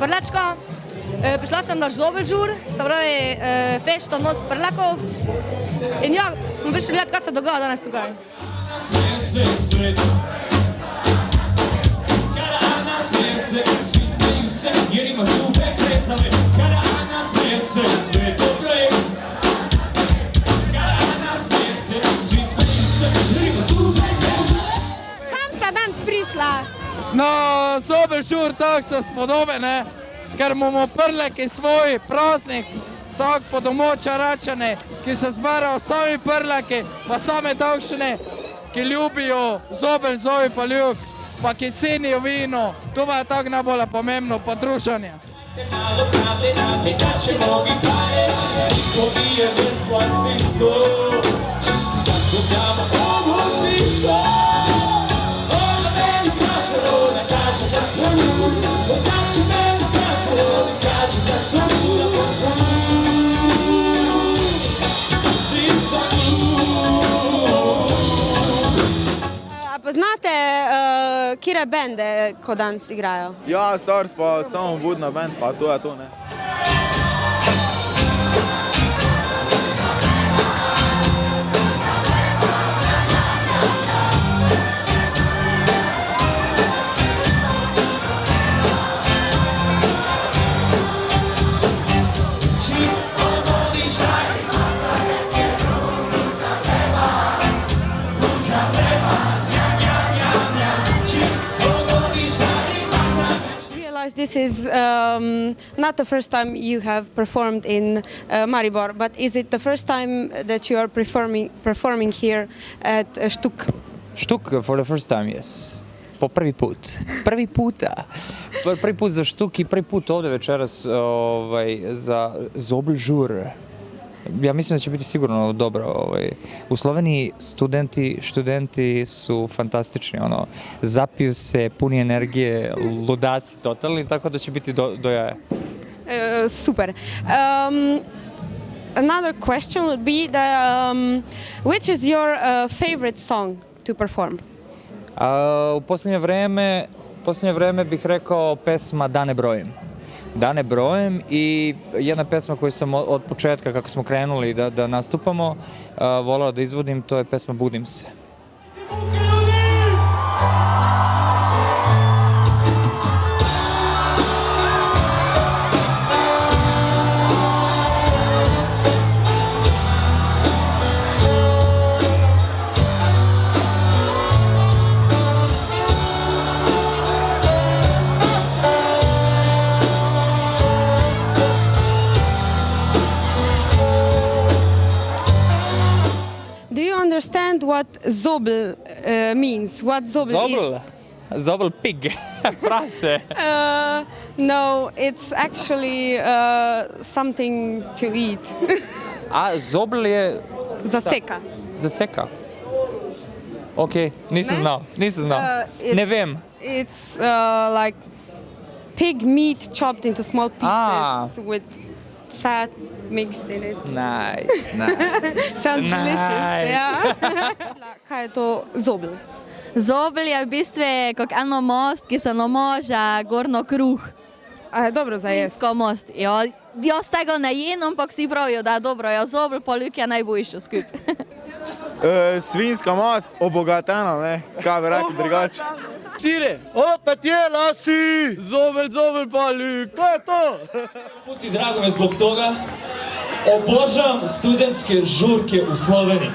Prlečko, prišla sem na Žobelžur, se pravi fešta noc prlekov in ja, smo prišli gledati, kaj se dogaja danes tukaj. Kam sta danes prišla? Na Žobelžur, tako se spodobe, ne? Ker imamo prleki svoj praznik, tako po domoča račene, ki se zberajo sami prleki, pa same takšne, ki ljubijo Žobelžur pa ljub, pa ki cenijo vino, to pa je tako najbolj pomembno, pa druženje. A poznate kire bende, ko danes igrajo? Ja, SARS pa samo Budna band, pa to je to, ne. This is not the first time you have performed in Maribor, but is it the first time that you are performing here at Štuk? Štuk for the first time, yes. Po prvi put. Prvi puta. Prvi put za Štuk i prvi put ovdje večeras za Žobelžur. Ja mislim da će biti sigurno dobro. U Sloveniji študenti su fantastični. Zapiju se, puni energije, ludaci totalni, tako da će biti do jaja. Super. Another question would be that, which is your favorite song to perform? U posljednje vreme bih rekao pesma Da ne brojim. Da ne brojim i jedna pesma koju sam od početka kako smo krenuli da nastupamo volao da izvodim, to je pesma Budim se. Understand what Zobel means? What Zobel is? Zobel pig, prase. No, it's actually something to eat. A Zobel je... Zaseka. Zaseka. Ok, nisam znao. Ne vem. It's like pig meat chopped into small pieces with fat mixed in it. Nice. Sounds delicious, ja. Kaj je to Zobel? Zobel je v bistvu kot eno most, ki se namoža gorno kruh. A je dobro za jesti? Svinjsko most. Jaz tega ne jem, ampak si pravijo, da je dobro. Zobel pa ljub je najboljši skupaj. Svinjska mast, obogatena, ne, kaj bi rekli drugače. Štiri, opet je lasi, Zobel pa ljub, to je to. Drago mi je zbog toga, obožavam studentske žurke u Sloveniji.